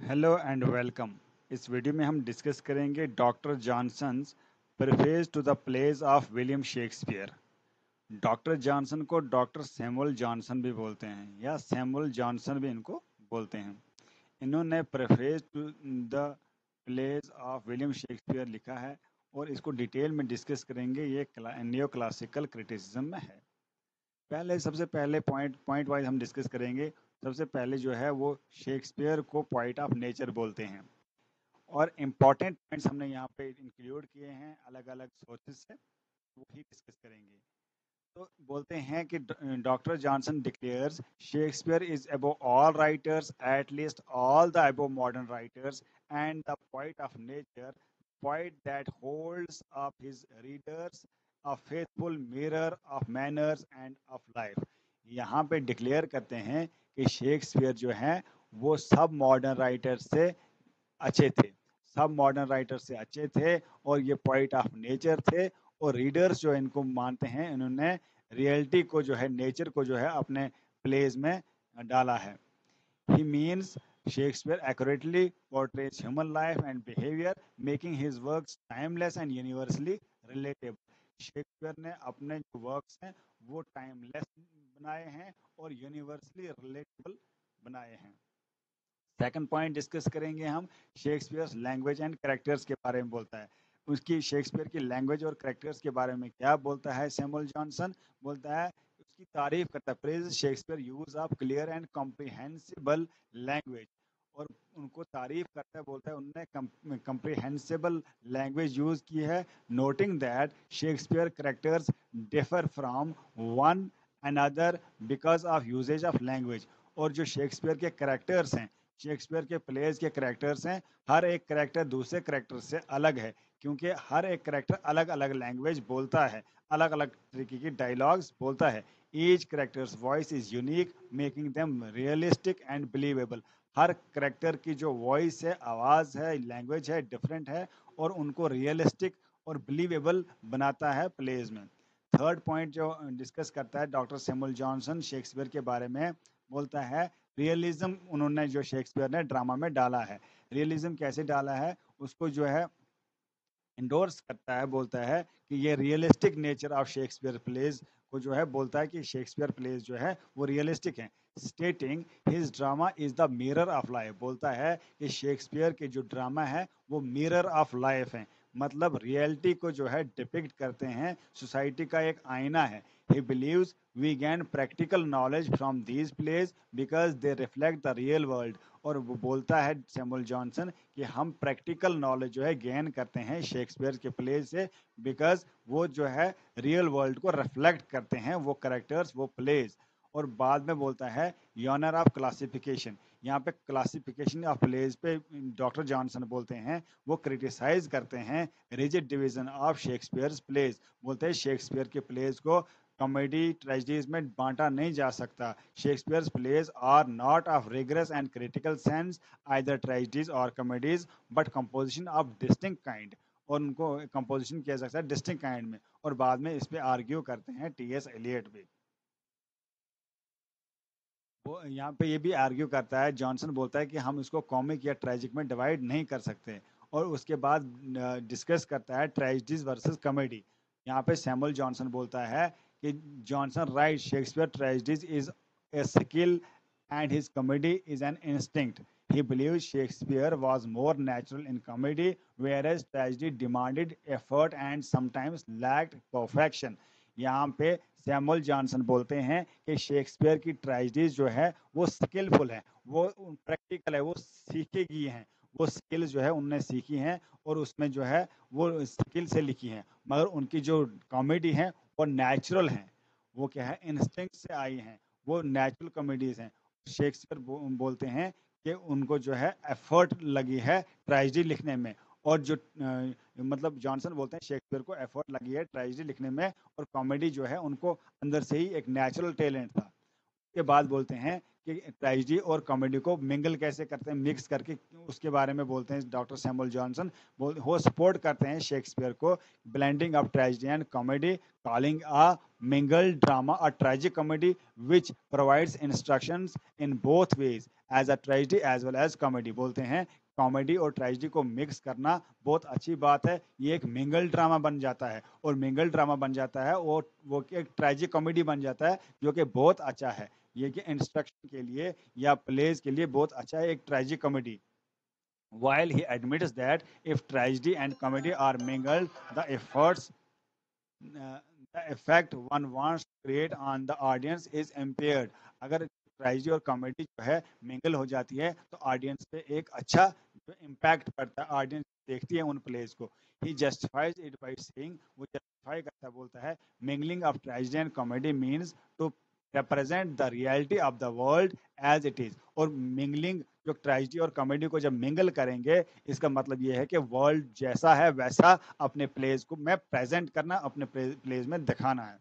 Hello and welcome. इस video में हम डिस्कस करेंगे doctor Johnson's preface to the plays of William Shakespeare. Doctor Johnson को doctor Samuel Johnson भी बोलते हैं या सैमुअल जॉनसन भी इनको बोलते हैं। इन्होंने preface to the plays of William Shakespeare लिखा है और इसको डिटेल में डिस्कस करेंगे। ये नियो क्लासिकल क्रिटिसिज्म में है। सबसे पहले पॉइंट पॉइंट वाइज हम डिस्कस करेंगे। सबसे पहले जो है वो शेक्सपियर को पॉइंट ऑफ नेचर बोलते हैं और इम्पॉर्टेंट पॉइंट्स हमने यहाँ पे इंक्लूड किए हैं अलग अलग सोर्सेज से, वो ही डिस्कस करेंगे। तो बोलते हैं कि doctor Johnson declares Shakespeare is above all writers, at least all the above modern writers, and the poet of nature, poet that holds up his readers a faithful mirror of manners end of life. यहाँ पे declare करते हैं कि Shakespeare जो है वो सब modern writer से अच्छे थे, सब मॉडर्न राइटर से अच्छे थे और ये पोइट ऑफ नेचर थे। और रीडर्स जो इनको मानते हैं, इन्होंने रियलिटी को जो है, नेचर को जो है अपने प्लेज में डाला है। He means Shakespeare accurately portrays human life and behavior, making his works timeless and universally relatable. Shakespeare ने अपने जो वर्क्स हैं वो टाइमलेस बनाए हैं और यूनिवर्सली रिलेटेबल बनाए हैं। सेकंड पॉइंट डिस्कस करेंगे हम, शेक्सपियर लैंग्वेज एंड कैरेक्टर्स के बारे में बोलता है। उसकी शेक्सपियर की लैंग्वेज और कैरेक्टर्स के बारे में क्या बोलता है सैमुअल जॉनसन? बोलता है, उसकी तारीफ करता है, praise Shakespeare use of clear and comprehensible language. और उनको तारीफ करता है, बोलता है उनने कॉम्प्रिहेंसिबल लैंग्वेज यूज की है, noting that Shakespeare characters differ from one another because of usages of language. और जो शेक्सपियर के कैरेक्टर्स हैं, शेक्सपियर के प्लेज के कैरेक्टर्स हैं, हर एक कैरेक्टर दूसरे कैरेक्टर से अलग है, क्योंकि हर एक कैरेक्टर अलग अलग लैंग्वेज बोलता है, अलग अलग तरीके की डायलॉग्स बोलता है। Each characters voice is unique, making them realistic and believable. Her character की जो वॉइस है, आवाज़ है, लैंग्वेज है, डिफरेंट है और उनको रियलिस्टिक और बिलीवेबल बनाता है प्लेज में। थर्ड पॉइंट जो डिस्कस करता है डॉक्टर सैमुअल जॉनसन शेक्सपियर के बारे में, बोलता है रियलिज्म उन्होंने जो शेक्सपियर ने ड्रामा में डाला है। रियलिज्म कैसे डाला है उसको जो है इंडोर्स करता है, बोलता है कि ये realistic nature of Shakespeare plays को जो है, बोलता है कि शेक्सपियर प्लेज जो है वो रियलिस्टिक हैं। स्टेटिंग his drama is the mirror of life, बोलता है कि शेक्सपियर के जो ड्रामा है वो मिरर ऑफ लाइफ है, मतलब रियलिटी को जो है डिपिक्ट करते हैं, सोसाइटी का एक आईना है। He believes we gain practical knowledge from these plays because they reflect the real world. और वो बोलता है सैमुअल जॉनसन कि हम प्रैक्टिकल नॉलेज जो है गेन करते हैं शेक्सपियर के प्लेज से, बिकॉज वो जो है रियल वर्ल्ड को रिफ्लेक्ट करते हैं, वो करेक्टर्स, वो प्लेज। और बाद में बोलता है यॉनर ऑफ क्लासिफिकेशन, यहाँ पे क्लासिफिकेशन ऑफ प्लेज पे डॉक्टर जॉनसन बोलते हैं, वो क्रिटिसाइज करते हैं rigid division of Shakespeare's plays. बोलते हैं शेक्सपियर के प्लेज को कॉमेडी ट्रेजेडीज में बांटा नहीं जा सकता। Shakespeare's plays are not of rigorous and critical sense either tragedies और comedies but composition of distinct kind. और उनको कंपोजिशन किया जा सकता है डिस्टिंक्ट काइंड में। और बाद में इस पे आर्ग्यू करते हैं टी.एस. एलियट भी। वो यहाँ पे ये भी आर्ग्यू करता है, जॉनसन बोलता है कि हम इसको कॉमिक या ट्रेजिक में डिवाइड नहीं कर सकते। और उसके बाद डिस्कस करता है ट्रेजिडीज वर्सेस कॉमेडी। यहाँ पे सैमुअल जॉनसन बोलता है कि Johnson right Shakespeare tragedies is a skill and his comedy is an instinct. He believes Shakespeare was more natural in comedy, whereas tragedy demanded effort and sometimes lacked perfection. यहाँ पे Samuel Johnson बोलते हैं कि Shakespeare की tragedies जो है वो skilful है, वो प्रैक्टिकल है, वो सीखेगी हैं, वो स्किल जो है उनने सीखी हैं और उसमें जो है वो स्किल से लिखी हैं। मगर उनकी जो कॉमेडी है वो नेचुरल हैं, वो क्या है, इंस्टिंक्ट से आई हैं, वो नेचुरल कॉमेडीज हैं। शेक्सपियर बोलते हैं कि उनको जो है एफर्ट लगी है ट्रेजेडी लिखने में। और जो मतलब जॉनसन बोलते हैं शेक्सपियर को एफर्ट लगी है ट्रेजेडी लिखने में और कॉमेडी जो है उनको अंदर से ही एक नेचुरल टैलेंट था। के बाद बोलते हैं कि ट्रेजेडी और कॉमेडी को मिंगल कैसे करते हैं, मिक्स करके, उसके बारे में बोलते हैं डॉक्टर सैमुअल जॉनसन। वो सपोर्ट करते हैं शेक्सपियर को, blending of tragedy and comedy, calling a mingled drama a tragic comedy which provides instructions in both ways as a tragedy as well as comedy। बोलते हैं कॉमेडी और tragedy को mix करना बहुत अच्छी बात है, ये एक मिंगल ड्रामा बन जाता है, और मिंगल ड्रामा बन जाता है और वो एक ट्रेजिक कॉमेडी बन जाता है, जो कि बहुत अच्छा है, ये कि इंस्ट्रक्शन के लिए या प्लेज के लिए बहुत अच्छा है एक tragic comedy. While he admits that if tragedy and comedy are mingled, the efforts the effect one wants to create on the audience is impaired। अगर ट्रेजेडी और कॉमेडी जो है मिंगल हो जाती है तो ऑडियंस पे एक अच्छा जो इम्पैक्ट पड़ता है, ऑडियंस देखती है उन प्लेस को। He justifies it by saying, वो जस्टिफाई करता बोलता है, mingling of tragedy and comedy means to represent the reality of the world as it is। और मिंगलिंग जो ट्रेजेडी और कॉमेडी को जब मिंगल करेंगे, इसका मतलब ये है कि वर्ल्ड जैसा है वैसा अपने प्लेस को मैं प्रेजेंट करना, अपने प्लेस में दिखाना है।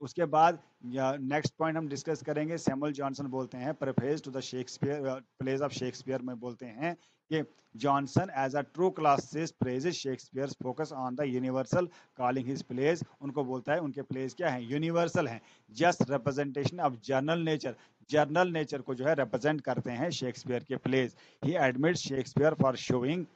उसके बाद नेक्स्ट पॉइंट हम डिस्कस करेंगे, सैमुअल जॉनसन बोलते हैं preface to the Shakespeare plays of Shakespeare में बोलते हैं कि Johnson as a true classicist praises Shakespeare focus on the universal calling his plays. उनको बोलता है उनके प्लेज क्या है, यूनिवर्सल हैं, just representation of general nature, general nature को जो है रिप्रेजेंट करते हैं शेक्सपियर के plays. He admit Shakespeare for showing,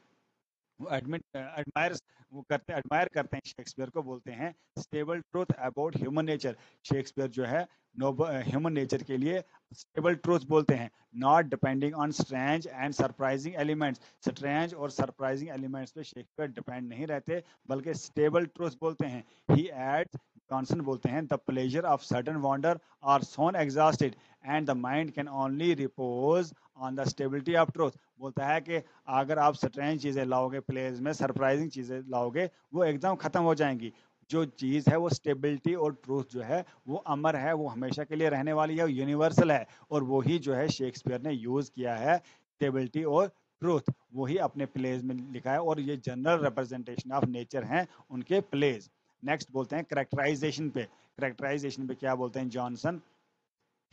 वो एडमिट एडमायर वो करते एडमायर करते हैं शेक्सपियर को, बोलते हैं stable truth about human nature. Shakespeare जो है ह्यूमन नेचर के लिए स्टेबल ट्रूथ बोलते हैं, not depending on strange and surprising elements. Strange और सरप्राइजिंग एलिमेंट्स पे शेक्सपियर डिपेंड नहीं रहते, बल्कि स्टेबल ट्रूथ बोलते हैं। ही एड्स, जॉनसन बोलते हैं, the pleasure of sudden wonder are soon exhausted and the mind can only repose on the stability of truth. बोलता है कि अगर आप स्ट्रेंज चीज़ें लाओगे प्लेज में, सरप्राइजिंग चीज़ें लाओगे, वो एकदम ख़त्म हो जाएंगी। जो चीज़ है वो स्टेबिलिटी और ट्रूथ जो है वो अमर है, वो हमेशा के लिए रहने वाली है, यूनिवर्सल है, और वही जो है शेक्सपियर ने यूज़ किया है, स्टेबिलिटी और ट्रूथ वही अपने प्लेज में लिखा है, और ये जनरल रिप्रेजेंटेशन ऑफ नेचर हैं उनके प्लेज। नेक्स्ट बोलते हैं करेक्टराइजेशन पे। करेक्टराइजेशन पे क्या बोलते हैं जॉनसन,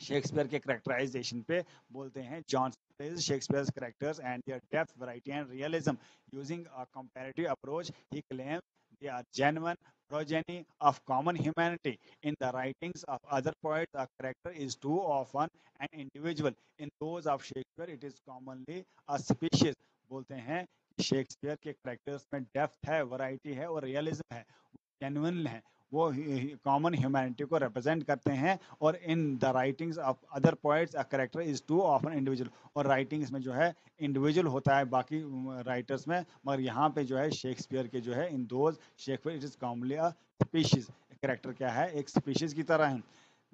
शेक्सपियर के करेक्टराइजेशन पे बोलते हैं, Johnson praises Shakespeare's characters and their depth, variety, and realism. Using a comparative approach, he claims they are genuine progeny of common humanity. In the writings of other poets, a character is too often an individual. In those of Shakespeare, it is commonly a species। बोलते हैं Shakespeare के characters में depth है, variety है और realism है, genuine है, वो कॉमन ह्यूमैनिटी को रिप्रेजेंट करते हैं। और in the writings of other poets a character is too often individual, और राइटिंग्स में जो है इंडिविजुअल होता है बाकी राइटर्स में, मगर यहाँ पे जो है शेक्सपियर के जो है in those Shakespeare it is commonly a species. Character क्या है, एक स्पीशीज की तरह है।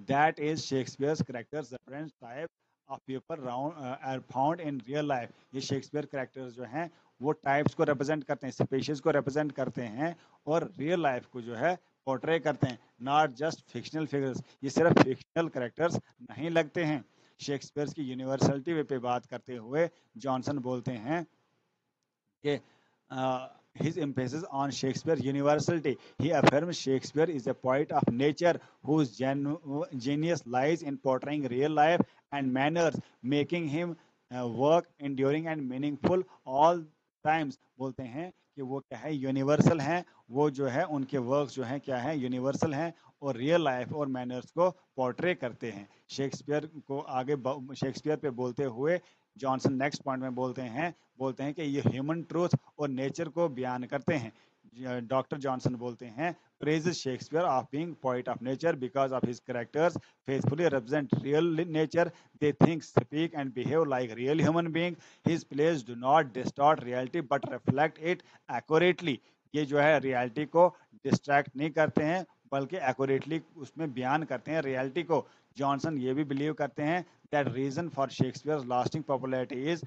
That is Shakespeare's characters different type of people are found in real life. ये शेक्सपियर कैरेक्टर्स जो हैं वो टाइप्स को रिप्रेजेंट करते हैं, स्पीशीज को रिप्रेजेंट करते हैं, और रियल लाइफ को जो है पोर्ट्रे करते हैं, नॉट जस्ट फिक्शनल फिगर्स। ये सिर्फ फिक्शनल कैरेक्टर्स नहीं लगते हैं। शेक्सपियर की यूनिवर्सलिटी पे बात करते हुए जॉनसन बोलते हैं कि his emphasis on Shakespeare's universality. He affirms Shakespeare is a poet of nature whose genius lies in portraying real life and manners, making him work enduring and meaningful all times। बोलते हैं कि वो क्या है, universal हैं, वो जो है उनके वर्क्स जो हैं क्या है, यूनिवर्सल हैं, और रियल लाइफ और मैनर्स को पोर्ट्रे करते हैं। शेक्सपियर को आगे शेक्सपियर पे बोलते हुए जॉनसन नेक्स्ट पॉइंट में बोलते हैं कि ये ह्यूमन ट्रूथ और नेचर को बयान करते हैं। डॉक्टर जॉनसन बोलते हैं praises Shakespeare of being poet of nature because of his characters faithfully represent real nature, they think, speak and behave like real human being. His plays do not distort reality but reflect it accurately. ये जो है reality को distract नहीं करते हैं, बल्कि accurately उसमें बयान करते हैं रियलिटी को। जॉनसन ये भी बिलीव करते हैं that reason for Shakespeare lasting popularity is,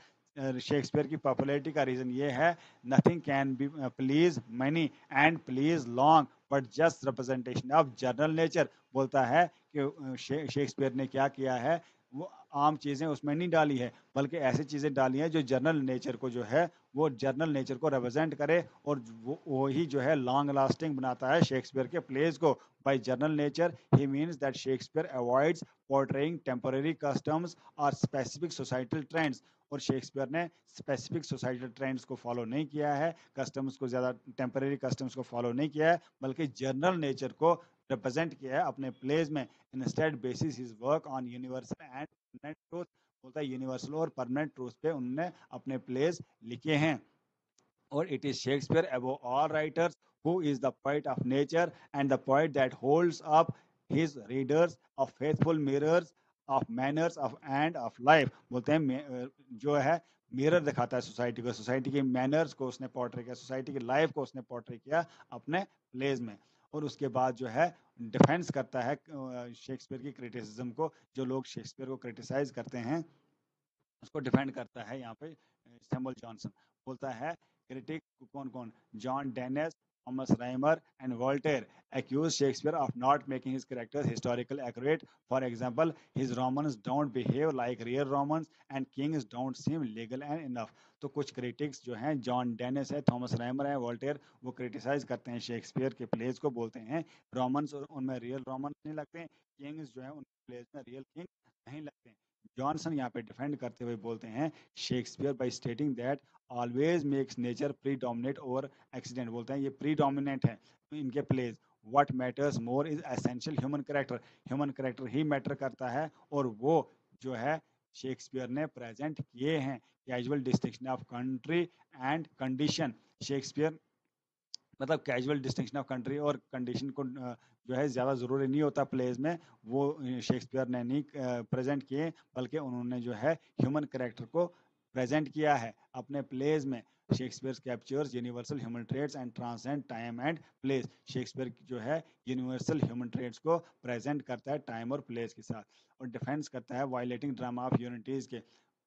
Shakespeare की पॉपुलैरिटी का रीजन ये है, nothing can be please many and please long but just representation of general nature. बोलता है कि शेक्सपियर ने क्या किया है, वो आम चीज़ें उसमें नहीं डाली है, बल्कि ऐसी चीज़ें डाली हैं जो जनरल नेचर को जो है, वो जनरल नेचर को रिप्रेजेंट करे, और वो वही जो है लॉन्ग लास्टिंग बनाता है शेक्सपियर के प्लेस को। Bye general nature he means that Shakespeare avoids portraying temporary customs और स्पेसिफिक सोसाइटल ट्रेंड्स। और शेक्सपियर ने स्पेसिफिक सोसाइटल ट्रेंड्स को फॉलो नहीं किया है, कस्टम्स को ज़्यादा, टेम्पररी कस्टम्स को फॉलो नहीं किया है, बल्कि जनरल नेचर को रिप्रेजेंट किया है अपने प्लेस में। Instead basis his work on universal and permanent truth, बोलता है यूनिवर्सल और परमानेंट ट्रूथ पे उन्होंने अपने प्लेस लिखे हैं। और it is Shakespeare above all writers who is the poet of nature and the poet that holds up his readers of faithful mirrors of manners of and of life। बोलते हैं जो है मिरर दिखाता है society को, society की manners को उसने पोर्ट्रे किया, सोसाइटी की लाइफ को उसने पोर्ट्रे किया अपने प्लेज में। और उसके बाद जो है डिफेंस करता है शेक्सपियर की क्रिटिसिज्म को, जो लोग शेक्सपियर को क्रिटिसाइज करते हैं उसको डिफेंड करता है यहाँ पे सैमुअल जॉनसन। बोलता है क्रिटिक कौन कौन, John Dennis, Thomas Rymer and Voltaire accuse Shakespeare of not making his characters historical accurate. For example, his Romans don't behave like real Romans and kings don't seem legal and enough। तो कुछ critics जो हैं, John Dennis है, Thomas Rymer है, Voltaire, वो criticise करते हैं Shakespeare के प्लेस को, बोलते हैं रोमन्स और उनमें रियल रोमन्स नहीं लगते, किंग्स जो है उनके प्लेस में रियल किंग नहीं लगते। जॉनसन यहाँ पे डिफेंड करते हुए बोलते हैं Shakespeare by stating that always makes nature predominate over accident. बोलते हैं ये प्री डोमिनेंट है इनके plays. What matters more is essential human character, human character ही मैटर करता है, और वो जो है शेक्सपियर ने प्रेजेंट किए हैं। Casual distinction of country and condition, Shakespeare मतलब कैजुअल डिस्टिंक्शन ऑफ कंट्री और कंडीशन को जो है ज़्यादा ज़रूरी नहीं होता प्लेज में, वो शेक्सपियर ने नहीं प्रेजेंट किए, बल्कि उन्होंने जो है ह्यूमन करेक्टर को प्रेजेंट किया है अपने प्लेज में। Shakespeare captures universal human traits and transcend time and place. Shakespeare जो है यूनिवर्सल ह्यूमन ट्रेड्स को प्रेजेंट करता है टाइम और प्लेस के साथ, और डिफेंस करता है वायलेटिंग ड्रामा ऑफ यूनिटीज़ के।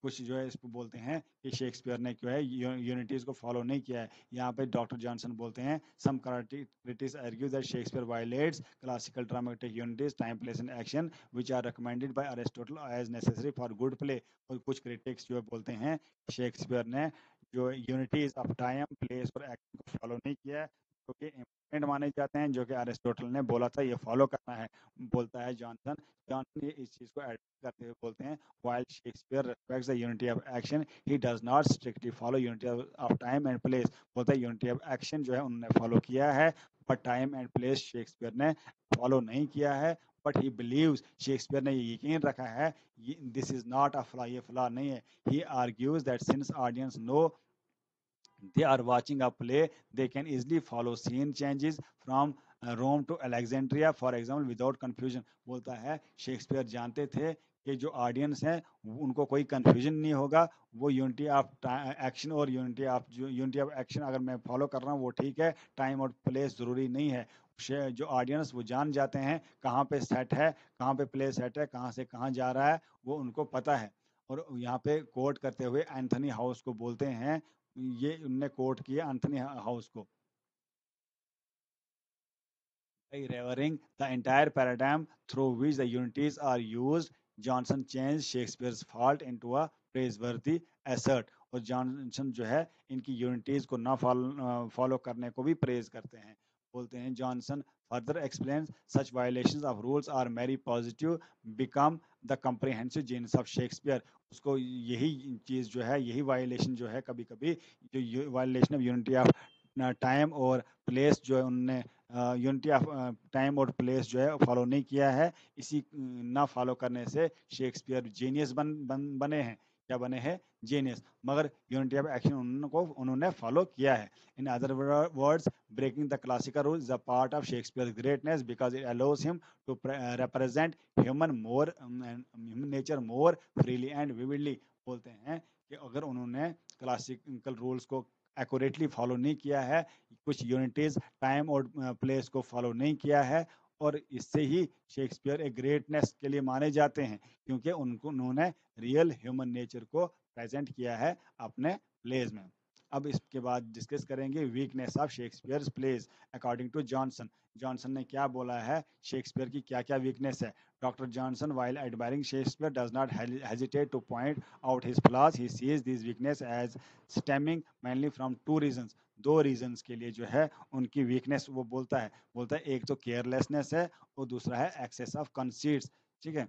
कुछ जो है इसको बोलते हैं कि शेक्सपियर ने जो है यूनिटीज़ को फॉलो नहीं किया है। यहाँ पे डॉक्टर जॉनसन बोलते हैं सम critics argue that Shakespeare violates classical dramatic unities, time, place and action which are recommended by Aristotle as necessary for good play। और कुछ क्रिटिक्स जो है बोलते हैं शेक्सपियर ने जो यूनिटीज ऑफ टाइम, प्लेस और एक्शन को फॉलो नहीं किया है, जो कि इम्पोर्टेंट माने जाते हैं, जो कि अरिस्टोटल ने बोला था ये फॉलो करना है। बोलता है जॉनसन, जॉनसन ये इस चीज़ को एड करते हुए बोलते हैं while Shakespeare respects the unity of action, he does not strictly follow unity of time and place। बोलता है यूनिटी ऑफ एक्शन जो है उन्होंने फॉलो किया है, but time and place Shakespeare ने फॉलो नहीं किया है। बट ही बिलीव्स, शेक्सपियर ने ये यकीन रखा है, this is not a flaw, ये फ्लॉ नहीं है। He argues that since audience know they are watching a play, they can easily follow scene changes from Rome to Alexandria for example without confusion। बोलता है Shakespeare जानते थे कि जो audience है उनको कोई कंफ्यूजन नहीं होगा, वो यूनिटी ऑफ एक्शन और यूनिटी ऑफ एक्शन अगर मैं फॉलो कर रहा हूँ वो ठीक है, टाइम और प्लेस ज़रूरी नहीं है। जो ऑडियंस वो जान जाते हैं कहाँ पे सेट है, कहाँ पे प्ले सेट है, कहाँ से कहाँ जा रहा है, वो उनको पता है। और यहाँ पे कोट करते हुए एंथनी हाउस को बोलते हैं, ये उनने कोट किया एंथनी हाउस को, by revering the entire paradigm through which the unities are used, Johnson change Shakespeare's fault into a प्रेजवर्दी एसर्ट। और जॉनसन जो है इनकी यूनिटीज को ना फॉलो करने को भी प्रेज करते हैं। बोलते हैं Johnson further explain such violations of rules are merely positive become the comprehensive genius of Shakespeare. उसको यही चीज़ जो है, यही वायलेशन जो है, कभी कभी जो violation of unity of time और प्लेस जो है उनने यूनिटी ऑफ टाइम और प्लेस जो है फॉलो नहीं किया है, इसी ना फॉलो करने से शेक्सपियर जीनियस बने हैं। क्या बने हैं? जीनियस। मगर यूनिटी ऑफ एक्शन उन्होंने फॉलो किया है। In other words, breaking the classical rule is a part of Shakespeare greatness because it allows him to represent human nature more freely and vividly. बोलते हैं कि अगर उन्होंने क्लासिकल रूल्स को accurately follow नहीं किया है, कुछ यूनिटीज टाइम और प्लेस को फॉलो नहीं किया है, और इससे ही शेक्सपियर एक ग्रेटनेस के लिए माने जाते हैं, क्योंकि उनको उन्होंने रियल ह्यूमन नेचर को प्रेजेंट किया है अपने प्लेस में। अब इसके बाद डिस्कस करेंगे weakness of Shakespeare's plays according to Johnson. Johnson ने क्या बोला है, शेक्सपियर की क्या क्या वीकनेस है। Doctor Johnson while admiring Shakespeare does not hesitate to point out his flaws. He sees these weakness as stemming mainly from two reasons। दो reasons के लिए जो है उनकी वीकनेस वो बोलता है एक तो केयरलेसनेस है और दूसरा है एक्सेस ऑफ कंसीट्स। ठीक है,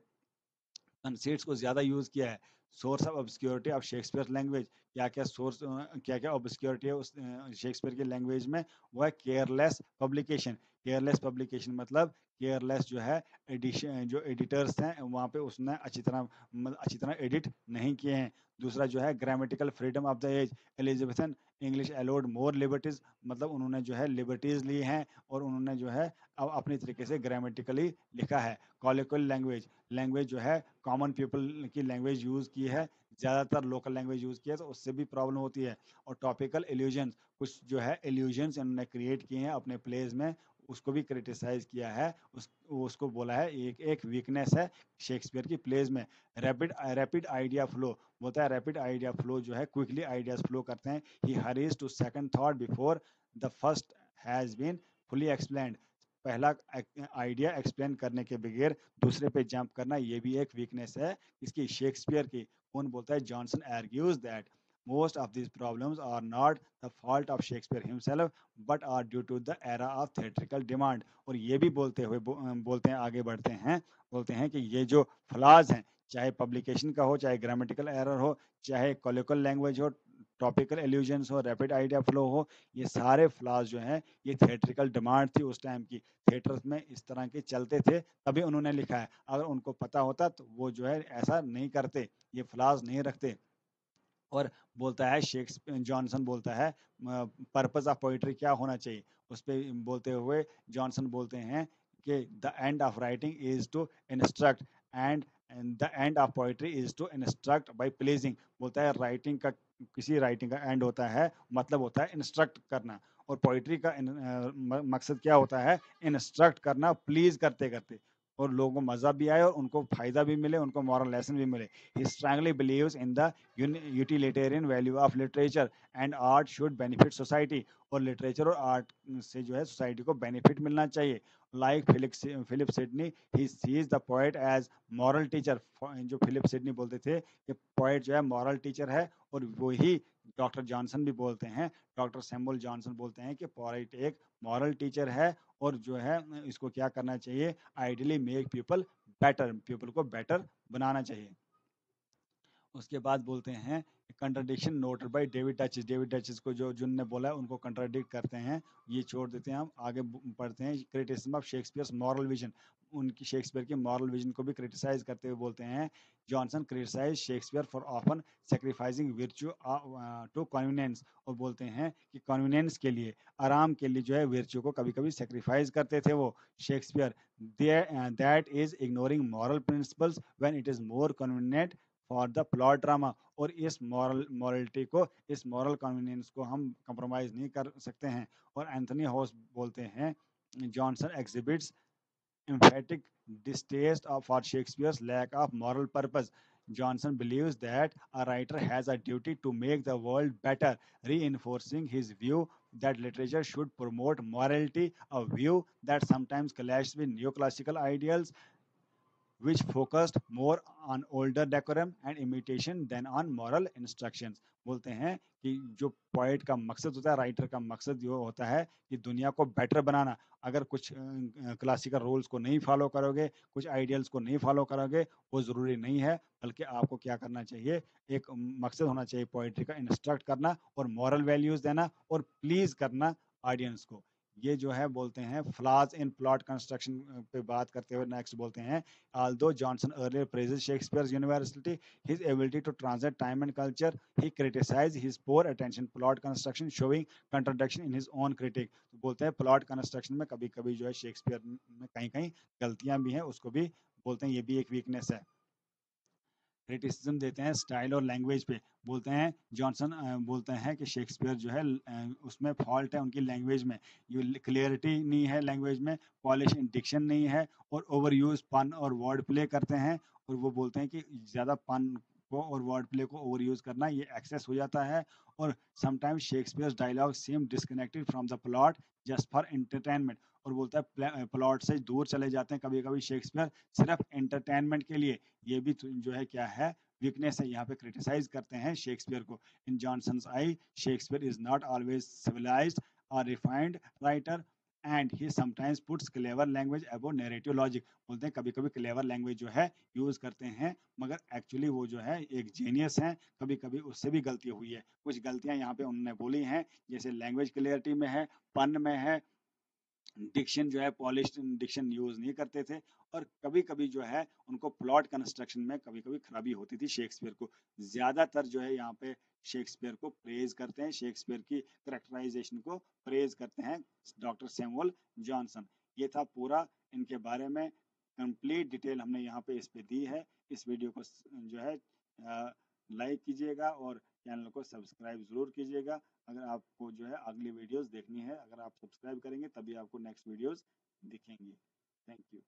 कंसीट्स को ज्यादा यूज किया है। Source of obscurity of Shakespeare language, क्या क्या सोर्स, क्या क्या ऑब्सक्योरिटी है उस शेक्सपियर की लैंग्वेज में, वो है केयरलेस पब्लिकेशन। केयरलेस पब्लिकेशन मतलब केयरलेस जो है एडिशन, जो एडिटर्स हैं वहाँ पे उसने अच्छी तरह एडिट नहीं किए हैं। दूसरा जो है grammatical freedom of the age, Elizabethan English allowed more liberties, मतलब उन्होंने जो है लिबर्टीज ली हैं और उन्होंने जो है अपनी तरीके से ग्रामेटिकली लिखा है। कॉलिकल लैंग्वेज, लैंग्वेज जो है कॉमन पीपल की लैंग्वेज यूज की है, ज्यादातर लोकल लैंग्वेज यूज की है, तो उससे भी प्रॉब्लम होती है। और टॉपिकल एल्यूजन, कुछ जो है एल्यूजन्स इन्होंने क्रिएट किए हैं अपने प्लेज में, उसको भी क्रिटिसाइज किया है। उसको बोला है एक एक वीकनेस है शेक्सपियर की प्लेज में। रैपिड आइडिया फ्लो, बोलता है रैपिड आइडिया फ्लो जो है क्विकली आइडियाज फ्लो करते हैं। He hurries to second thought before the first has been fully explained. पहला आइडिया एक्सप्लेन करने के बगैर दूसरे पे जंप करना, ये भी एक वीकनेस है इसकी, शेक्सपियर की। कौन बोलता है, Johnson argues that most of these problems are not the fault of Shakespeare himself but are due to the era of theatrical demand। और ये भी बोलते हैं, आगे बढ़ते हैं, बोलते हैं कि ये जो फ्लॉज हैं, चाहे पब्लिकेशन का हो, चाहे ग्रामेटिकल एरर हो, चाहे कॉलिकल लैंग्वेज हो, टॉपिकल एल्यूजन्स हो, रैपिड आइडिया फ्लो हो, ये सारे फ्लॉज जो हैं ये थिएट्रिकल डिमांड थी उस टाइम की। थिएटर्स में इस तरह के चलते थे तभी उन्होंने लिखा है। अगर उनको पता होता तो वो जो है ऐसा नहीं करते, ये फ्लॉज नहीं रखते। और बोलता है शेक्सपियर, जॉनसन बोलता है पर्पस ऑफ पोइट्री क्या होना चाहिए, उस पर बोलते हुए जॉनसन बोलते हैं कि the end of writing is to instruct and the end of poetry is to instruct by pleasing. बोलता है राइटिंग का, किसी राइटिंग का एंड होता है, मतलब होता है इंस्ट्रक्ट करना, और पोइट्री का मकसद क्या होता है, इंस्ट्रक्ट करना प्लीज करते करते, और लोगों को मजा भी आए और उनको फायदा भी मिले, उनको मॉरल लेसन भी मिले। He strongly believes in the utilitarian value of literature and art should benefit society. और लिटरेचर और आर्ट से जो है सोसाइटी को बेनिफिट मिलना चाहिए। Like Philip Sidney, he sees the poet as moral teacher. जो फिलिप सिडनी बोलते थे कि पोएट जो है मॉरल टीचर है, और वही डॉक्टर जॉनसन भी बोलते हैं, डॉक्टर सैमुअल जॉनसन बोलते हैं कि पोएट एक मॉरल टीचर है, और जो है इसको क्या करना चाहिए, ideally make people better, people को बेटर बनाना चाहिए। उसके बाद बोलते हैं contradiction noted by David duchess. David duchess को जो जुन ने बोला है उनको कंट्राडिक्ट करते हैं, ये छोड़ देते हैं, हम आगे पढ़ते हैं। Criticism of Shakespeare's moral vision, उनकी शेक्सपियर की मॉरल विजन को भी क्रिटिसाइज करते हुए बोलते हैं, Johnson criticise Shakespeare for often sacrificing virtue to convenience. और बोलते हैं कि कन्वीनियंस के लिए, आराम के लिए जो है वर्च्यू को कभी कभी सेक्रीफाइस करते थे वो Shakespeare. That is ignoring moral principles when it is more convenient for the plot drama. और इस मॉरलिटी को, इस मॉरल कन्वीनियंस को हम कंप्रोमाइज नहीं कर सकते हैं। और एंथनी हॉस बोलते हैं, Johnson exhibits emphatic distaste for Shakespeare's lack of moral purpose. Johnson believes that a writer has a duty to make the world better, reinforcing his view that literature should promote morality, a view that sometimes clashes with neoclassical ideals which focused more on older decorum and imitation than on moral instructions। बोलते हैं कि जो poet का मकसद होता है, writer का मकसद ये होता है कि दुनिया को बेटर बनाना। अगर कुछ क्लासिकल रूल्स को नहीं फॉलो करोगे, कुछ आइडियल्स को नहीं फॉलो करोगे, वो ज़रूरी नहीं है, बल्कि आपको क्या करना चाहिए, एक मकसद होना चाहिए पोइट्री का, इंस्ट्रक्ट करना और मॉरल वैल्यूज़ देना और प्लीज़ करना ऑडियंस को। ये जो है बोलते हैं फ्लॉज इन प्लॉट कंस्ट्रक्शन पे बात करते हुए नेक्स्ट बोलते हैं, although Johnson earlier praises Shakespeare's universality, his ability to translate time and culture, he criticized his poor attention plot construction, showing contradiction in his own critic। तो बोलते हैं प्लॉट कंस्ट्रक्शन में कभी कभी जो है शेक्सपियर में कहीं कहीं गलतियां भी हैं, उसको भी बोलते हैं ये भी एक वीकनेस है। क्रिटिसिज्म देते हैं स्टाइल और लैंग्वेज पे। बोलते हैं जॉनसन बोलते हैं कि शेक्सपियर जो है उसमें फॉल्ट है उनकी लैंग्वेज में, ये क्लियरिटी नहीं है लैंग्वेज में, पॉलिश इन डिक्शन नहीं है, और ओवर यूज पन और वर्ड प्ले करते हैं। और वो बोलते हैं कि ज़्यादा पन को और वर्ड प्ले को ओवर यूज़ करना ये एक्सेस हो जाता है। और sometimes Shakespeare's dialogue seem disconnected from the plot just for entertainment. और बोलता है प्लॉट से दूर चले जाते हैं कभी-कभी शेक्सपियर सिर्फ एंटरटेनमेंट के लिए। ये भी तो जो है क्या है, वीकनेस है। यहाँ पे क्रिटिसाइज करते हैं शेक्सपियर को। In Johnson's eye Shakespeare is not always civilized और refined writer and he sometimes puts clever language above narrative logic. बोलते हैं कभी-कभी क्लेवर लैंग्वेज जो है यूज़ करते हैं, मगर एक्चुअली वो जो है एक जीनियस हैं, कभी-कभी उससे भी गलती हुई है। कुछ गलतियाँ यहाँ पे उन्होंने बोली हैं, जैसे लैंग्वेज क्लैरिटी में है, पन में है, डिक्शन जो है पॉलिश्ड डिक्शन यूज़ नहीं करते थे। और कभी-कभी जो है उनको प्लॉट कंस्ट्रक्शन में कभी-कभी खराबी होती थी शेक्सपियर को। ज़्यादातर जो है यहाँ पे शेक्सपियर को प्रेज़ करते हैं, शेक्सपियर की कैरेक्टराइज़ेशन को प्रेज़ करते हैं डॉक्टर सैमुअल जॉनसन। ये था पूरा इनके बारे में कंप्लीट डिटेल हमने यहाँ पे इस पे दी है। इस वीडियो को जो है लाइक कीजिएगा और चैनल को सब्सक्राइब ज़रूर कीजिएगा। अगर आपको जो है अगली वीडियोस देखनी है, अगर आप सब्सक्राइब करेंगे तभी आपको नेक्स्ट वीडियोस दिखेंगी। Thank you.